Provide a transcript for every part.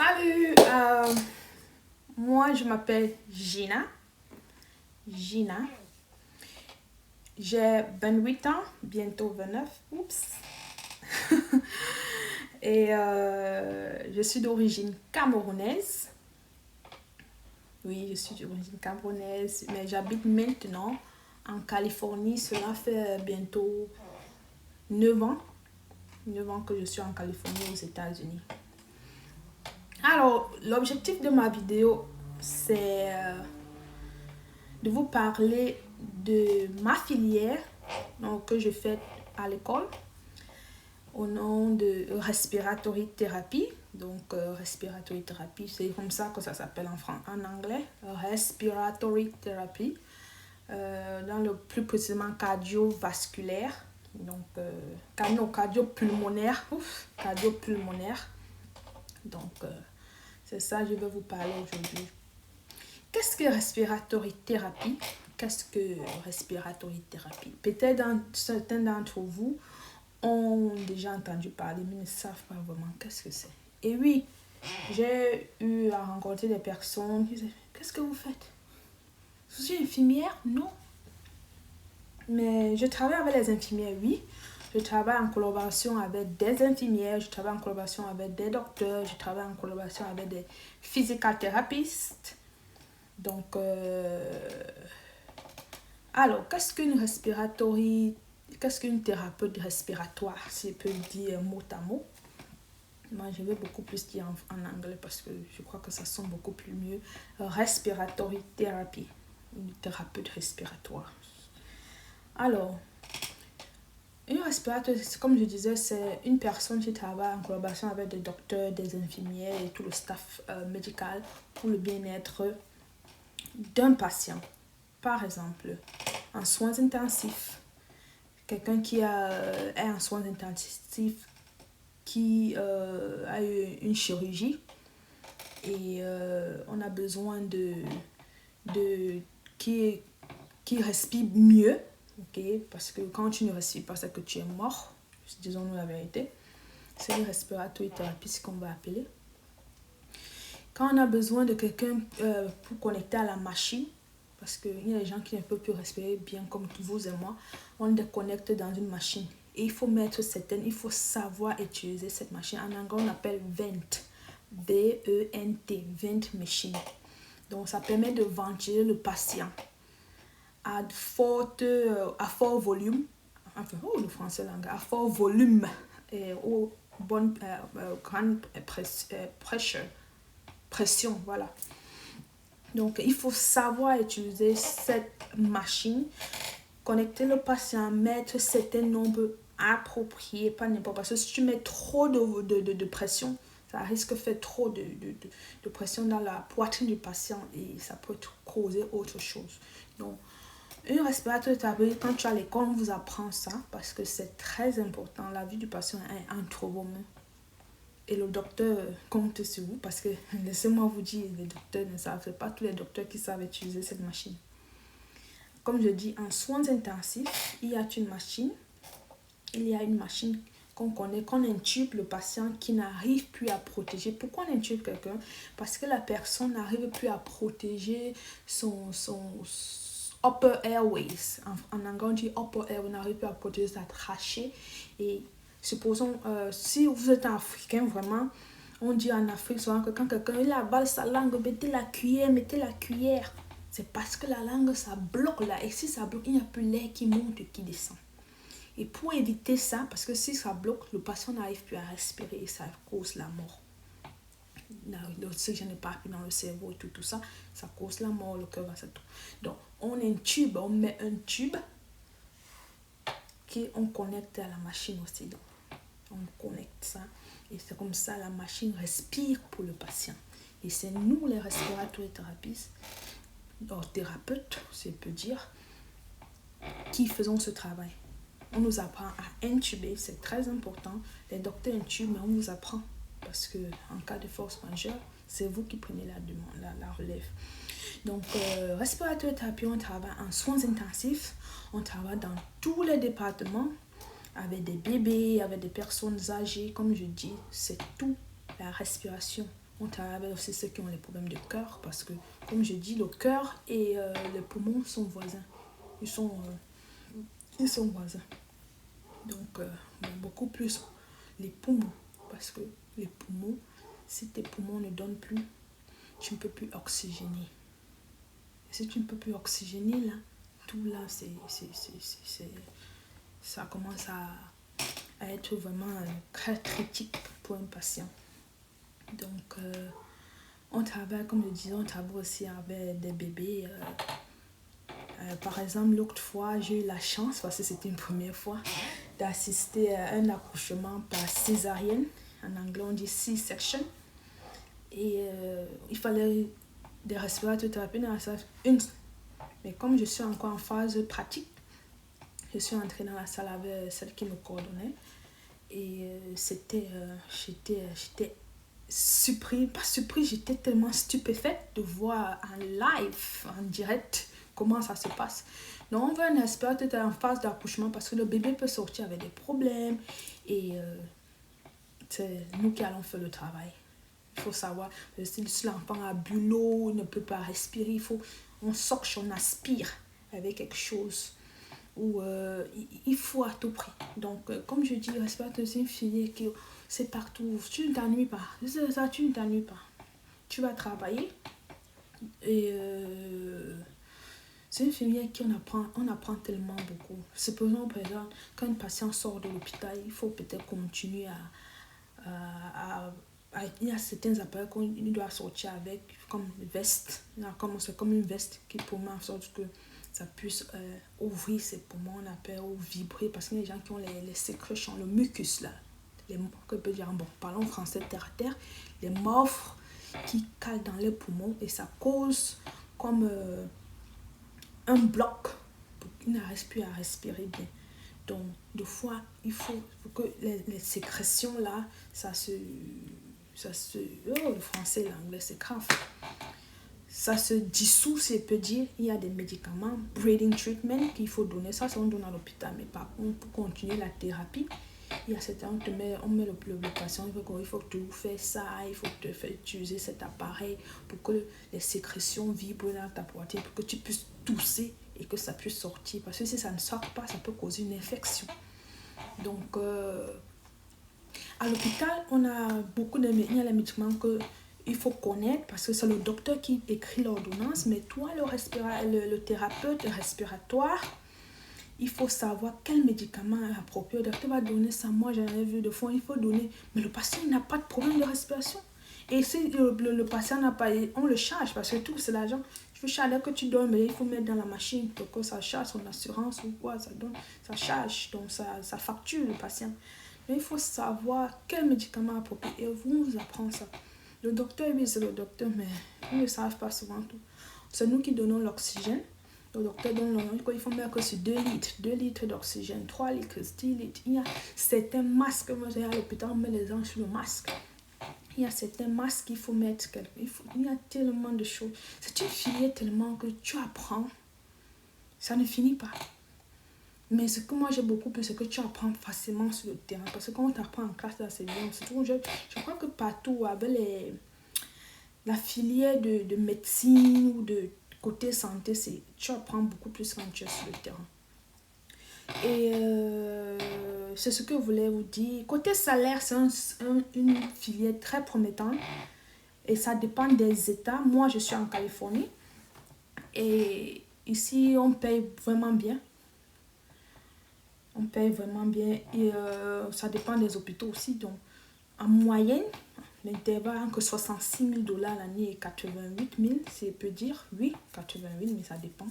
Salut, moi je m'appelle Gina. J'ai 28 ans, bientôt 29. Oups. Et je suis d'origine camerounaise. Oui, je suis d'origine camerounaise, mais j'habite maintenant en Californie. Cela fait bientôt 9 ans. 9 ans que je suis en Californie aux États-Unis. Alors, l'objectif de ma vidéo, c'est de vous parler de ma filière donc, que je fais à l'école au nom de Respiratory Therapy. Donc, Respiratory Therapy, c'est comme ça que ça s'appelle en anglais, Respiratory Therapy, dans le plus précisément cardiovasculaire, donc cardiopulmonaire, cardiopulmonaire. Donc, c'est ça que je vais vous parler aujourd'hui. Qu'est-ce que respiratory thérapie? Qu'est-ce que respiratory thérapie? Peut-être certains d'entre vous ont déjà entendu parler, mais ne savent pas vraiment qu'est-ce que c'est. Et oui, j'ai eu à rencontrer des personnes qui disaient, qu'est-ce que vous faites? Je suis infirmière? Non. Mais je travaille avec les infirmières, oui. Je travaille en collaboration avec des infirmières, je travaille en collaboration avec des docteurs, je travaille en collaboration avec des physical thérapeutes. Donc, alors, qu'est-ce qu'une thérapeute respiratoire, si je peux le dire mot à mot? Moi, je vais beaucoup plus dire en anglais parce que je crois que ça sonne beaucoup plus mieux. Respiratory therapy, une thérapeute respiratoire. Alors, une respirateur, comme je disais, c'est une personne qui travaille en collaboration avec des docteurs, des infirmières et tout le staff médical pour le bien-être d'un patient. Par exemple, en soins intensifs, quelqu'un qui est en soins intensifs, qui a eu une chirurgie et on a besoin qui respire mieux. Okay? Parce que quand tu ne respires pas, c'est que tu es mort. Disons-nous la vérité. C'est une respiratory thérapie, ce qu'on va appeler. Quand on a besoin de quelqu'un pour connecter à la machine, parce qu'il y a des gens qui ne peuvent plus respirer bien comme vous et moi, on les connecte dans une machine. Et il faut il faut savoir utiliser cette machine. En anglais, on appelle vent. V-E-N-T, vent machine. Donc, ça permet de ventiler le patient à fort volume, enfin, le français langue, à fort volume et au bonne grande pression, voilà. Donc, il faut savoir utiliser cette machine, connecter le patient, mettre certains nombres appropriés, pas n'importe, parce que si tu mets trop de pression, ça risque de faire trop de pression dans la poitrine du patient et ça peut causer autre chose. Donc, une respirateur thérapie, quand tu es à l'école, on vous apprend ça parce que c'est très important. La vie du patient est entre vos mains. Et le docteur compte sur vous parce que, laissez-moi vous dire, les docteurs ne savent, c'est pas tous les docteurs qui savent utiliser cette machine. Comme je dis, en soins intensifs, il y a une machine qu'on connaît, qu'on intube le patient qui n'arrive plus à protéger. Pourquoi on intube quelqu'un? Parce que la personne n'arrive plus à protéger son upper airways. En anglais, on dit upper airways, n'arrive plus à protéger sa trachée. Et supposons, si vous êtes un Africain, vraiment, on dit en Afrique souvent que quand quelqu'un il avale sa langue, mettez la cuillère. C'est parce que la langue, ça bloque là. Et si ça bloque, il n'y a plus l'air qui monte et qui descend. Et pour éviter ça, parce que si ça bloque, le patient n'arrive plus à respirer et ça cause la mort. L'oxygène n'est pas dans le cerveau et tout ça, ça cause la mort, le cœur va se tout. Donc, on met un tube qu'on connecte à la machine aussi. Donc, on connecte ça et c'est comme ça la machine respire pour le patient. Et c'est nous, les respiratory thérapeutes, si je peux dire, qui faisons ce travail. On nous apprend à intuber, c'est très important. Les docteurs intubent, mais on vous apprend. Parce que en cas de force majeure, c'est vous qui prenez la relève. Donc, respiratoire thérapie, on travaille en soins intensifs. On travaille dans tous les départements avec des bébés, avec des personnes âgées. Comme je dis, c'est tout la respiration On travaille avec aussi ceux qui ont les problèmes de cœur parce que, comme je dis, le cœur et les poumons sont voisins. Ils sont voisins. Donc, beaucoup plus les poumons. Parce que les poumons, si tes poumons ne donnent plus, tu ne peux plus oxygéner. Et si tu ne peux plus oxygéner, là, tout là, ça commence à être vraiment très critique pour un patient. Donc, on travaille, comme je disais, on travaille aussi avec des bébés. Par exemple, l'autre fois, j'ai eu la chance, parce que c'était une première fois, d'assister à un accouchement par césarienne. En anglais, on dit C-section. Et il fallait des respirateurs thérapeutes dans la salle. Mais comme je suis encore en phase pratique, je suis entrée dans la salle avec celle qui me coordonnait. Et j'étais surprise, pas surprise, j'étais tellement stupéfaite de voir en live, en direct, comment ça se passe. Donc on veut un respirateur en phase d'accouchement parce que le bébé peut sortir avec des problèmes et c'est nous qui allons faire le travail. Il faut savoir, si l'enfant a bu l'eau, il ne peut pas respirer, on sorte, on aspire avec quelque chose. Où il faut à tout prix. Donc, comme je dis, respirateur, c'est une filière qui c'est partout. Tu ne t'ennuies pas. C'est ça, tu ne t'ennuies pas. Tu vas travailler et c'est une filière qu'on apprend tellement beaucoup. Supposons, par exemple, quand un patient sort de l'hôpital, il faut peut-être continuer il y a certains appareils qu'on doit sortir avec, comme une veste. C'est comme une veste qui permet en sorte que ça puisse ouvrir ses poumons, on appelle, ou vibrer, parce qu'il y a des gens qui ont les sécrétions, le mucus là, que peut dire, bon, parlons français terre à terre, les morphes qui calent dans les poumons et ça cause comme un bloc pour qu'ils n'arrivent plus à respirer bien. Donc, des fois, il faut que les sécrétions là, le français, l'anglais, c'est grave. Ça se dissout, si je peux dire. Il y a des médicaments, breathing treatment, qu'il faut donner. Ça, on donne à l'hôpital. Mais par contre, pour continuer la thérapie, il y a certains, on met le patient, il faut que tu fasses ça, il faut que tu fasses utiliser cet appareil pour que les sécrétions vibrent dans ta poitrine, pour que tu puisses tousser et que ça puisse sortir. Parce que si ça ne sort pas, ça peut causer une infection. Donc, à l'hôpital, on a beaucoup de médicaments qu'il faut connaître parce que c'est le docteur qui écrit l'ordonnance, mais toi, le thérapeute respiratoire, il faut savoir quel médicament est approprié. Le docteur va donner ça. Moi, j'en ai vu de fois, il faut donner. Mais le patient n'a pas de problème de respiration. Et si le patient n'a pas, on le charge parce que tout, c'est l'argent. Je veux charger que tu donnes, mais il faut mettre dans la machine pour que ça charge son assurance ou quoi, ça charge, donc ça facture le patient. Mais il faut savoir quel médicament approprié et vous apprend ça. Le docteur, oui, c'est le docteur, mais ils ne savent pas souvent tout. C'est nous qui donnons l'oxygène. Le docteur donne il faut mettre que c'est 2 litres d'oxygène, 3 litres, 10 litres. Il y a certains masques, moi j'ai à l'hôpital, on met les gens sur le masque. Il y a certains masques qu'il faut mettre. Il y a tellement de choses. C'est une filière tellement que tu apprends. Ça ne finit pas. Mais ce que moi j'ai beaucoup plus, c'est que tu apprends facilement sur le terrain. Parce que quand on t'apprend en classe, là, c'est bien. Surtout, je crois que partout, avec la filière de médecine ou de côté santé, tu apprends beaucoup plus quand tu es sur le terrain. Et c'est ce que je voulais vous dire. Côté salaire, c'est une filière très promettante. Et ça dépend des États. Moi, je suis en Californie. Et ici, on paye vraiment bien. On paye vraiment bien. Et ça dépend des hôpitaux aussi. Donc, en moyenne, l'intervalle entre 66 000 $ l'année et 88 000, si je peux dire. Oui, 88 mais ça dépend.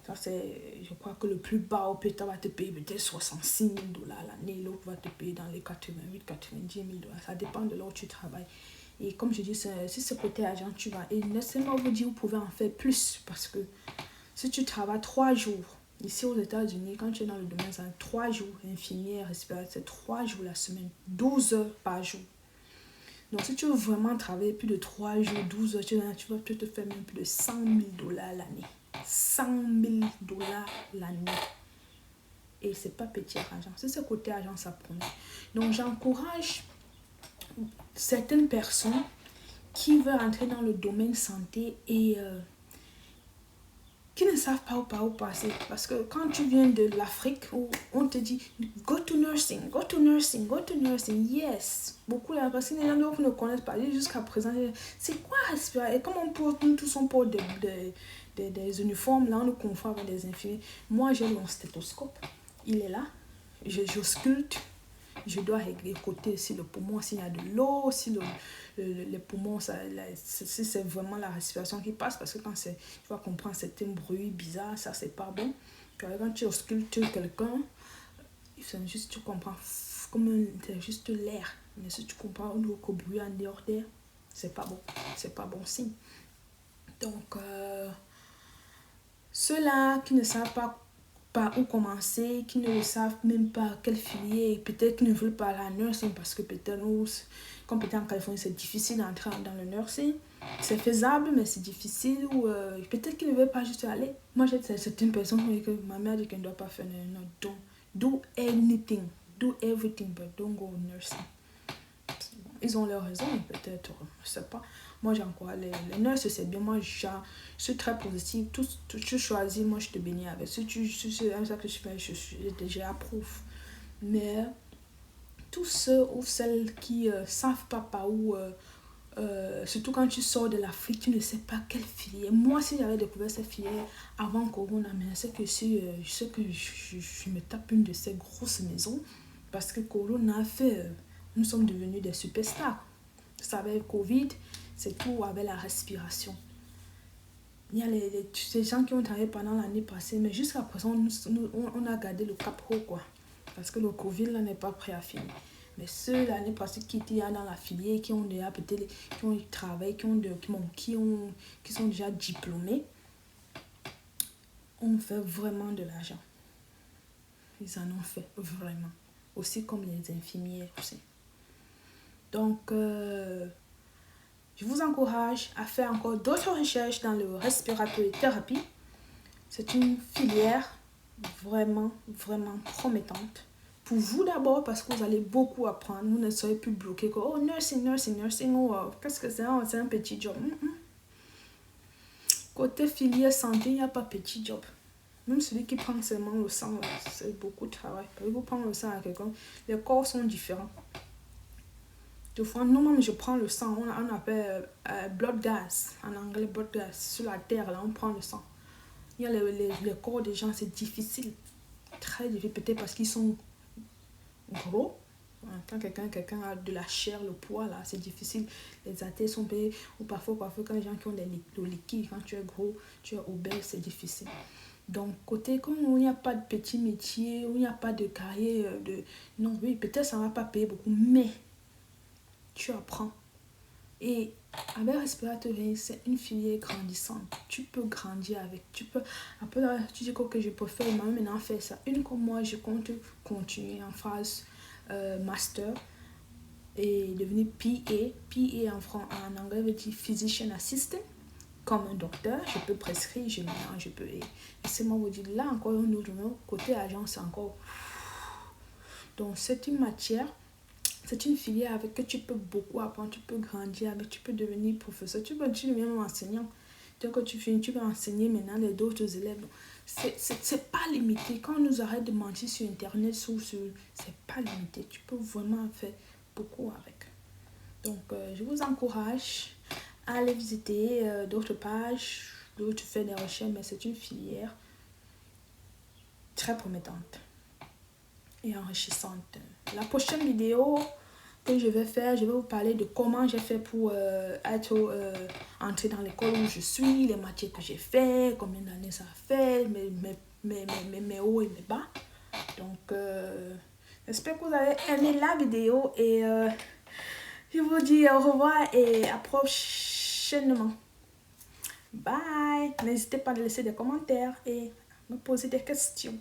Ça, je crois que le plus bas hôpital va te payer peut-être 66 000 $ l'année. L'autre va te payer dans les 88 90 000 $. Ça dépend de là où tu travailles. Et comme je dis, si c'est côté agent, tu vas. Et laissez-moi vous dire, vous pouvez en faire plus. Parce que si tu travailles 3 jours, ici aux États-Unis, quand tu es dans le domaine, c'est 3 jours. Infirmière, respirateur, c'est 3 jours la semaine. 12 heures par jour. Donc, si tu veux vraiment travailler plus de 3 jours, 12 heures, tu vas te faire même plus de 100 000 $ l'année. 100 000 $ l'année. Et c'est pas petit argent. C'est ce côté argent, ça prend. Donc, j'encourage certaines personnes qui veulent entrer dans le domaine santé et qui ne savent pas où passer. Parce que quand tu viens de l'Afrique, où on te dit go to nursing, go to nursing, go to nursing, yes. Beaucoup là, parce que les gens ne connaissent pas jusqu'à présent. C'est quoi respirer? Et comme on porte, nous tous on porte des uniformes, là on nous confond avec des infirmiers. Moi j'ai mon stéthoscope, il est là, j'ausculte. Je dois écouter si le poumon, s'il y a de l'eau, si les poumons, si c'est vraiment la respiration qui passe. Parce que quand tu vas comprendre certains bruits bizarres, ça c'est pas bon. Quand tu auscultes quelqu'un, juste, tu comprends comme c'est juste l'air. Mais si tu comprends qu'au bruit en dehors d'air, c'est pas bon. C'est pas bon signe. Donc, ceux-là qui ne savent pas par où commencer, qui ne savent même pas quelle filière, peut-être qu'ils ne veulent pas la nursing parce que peut-être comme peut-être en Californie c'est difficile d'entrer dans le nursing, c'est faisable mais c'est difficile, ou peut-être qu'ils ne veulent pas juste aller. Moi j'ai certaines personnes qui disent que ma mère dit qu'elle ne doit pas faire do anything, do everything but don't go nursing. Ils ont leur raison, peut-être, je sais pas. Moi, j'encourage les nurses, c'est bien. Moi, je suis très positive. Tout tu choisis, moi, je te bénis avec. Si c'est ça que je fais, j'approuve. Mais tous ceux ou celles qui savent pas par où, surtout quand tu sors de l'Afrique, tu ne sais pas quelle filière. Moi, si j'avais découvert cette filière avant Corona, mais c'est que si je me tape une de ces grosses maisons, parce que Corona a fait... nous sommes devenus des superstars. Vous savez, le Covid, c'est tout avec la respiration. Il y a ces gens qui ont travaillé pendant l'année passée, mais jusqu'à présent, on a gardé le cap haut, quoi. Parce que le Covid, là, n'est pas prêt à finir. Mais ceux, l'année passée, qui étaient dans la filière, qui ont déjà peut-être, qui ont travaillé, qui sont déjà diplômés, ont fait vraiment de l'argent. Ils en ont fait vraiment. Aussi comme les infirmières aussi. Donc, je vous encourage à faire encore d'autres recherches dans le respiratory thérapie. C'est une filière vraiment, vraiment promettante. Pour vous d'abord, parce que vous allez beaucoup apprendre. Vous ne serez plus bloqué. Oh, nursing, oh, qu'est-ce que c'est? Oh, c'est un petit job. Côté filière santé, il n'y a pas petit job. Même celui qui prend seulement le sang, c'est beaucoup de travail. Quand vous prenez le sang à quelqu'un, les corps sont différents. Des fois, normalement, je prends le sang, on appelle blood gas, en anglais blood gas. Sur la terre, là, on prend le sang. Il y a les corps des gens, c'est difficile. Très difficile, peut-être parce qu'ils sont gros. Quand quelqu'un a de la chair, le poids, là, c'est difficile. Les artères sont payées, ou parfois, quand les gens qui ont le liquide, quand tu es gros, tu es obèse, c'est difficile. Donc, côté, comme il n'y a pas de petit métier, où il n'y a pas de carrière, non, oui, peut-être ça ne va pas payer beaucoup, mais tu apprends. Et avec respiratory, c'est une filière grandissante. Tu peux grandir avec. Après, tu dis que je peux faire, maintenant faire ça. Une comme moi, je compte continuer en phase master et devenir PA. PA en anglais veut dire physician assistant. Comme un docteur, je peux prescrire, je peux. Et c'est moi vous dire là encore un autre côté agence, c'est encore. Donc c'est une matière. C'est une filière avec que tu peux beaucoup apprendre, tu peux grandir avec, tu peux devenir professeur, tu deviens même enseignant. Dès que tu finis, tu peux enseigner maintenant les d'autres élèves. C'est pas limité. Quand on nous arrête de mentir sur Internet, c'est pas limité. Tu peux vraiment faire beaucoup avec. Donc, je vous encourage à aller visiter d'autres pages, où tu fais des recherches, mais c'est une filière très promettante et enrichissante. La prochaine vidéo que je vais faire, je vais vous parler de comment j'ai fait pour entrer dans l'école où je suis, les matières que j'ai fait, combien d'années ça a fait, mes hauts et mes bas. Donc, j'espère que vous avez aimé la vidéo et je vous dis au revoir et à prochainement. Bye! N'hésitez pas à laisser des commentaires et me poser des questions.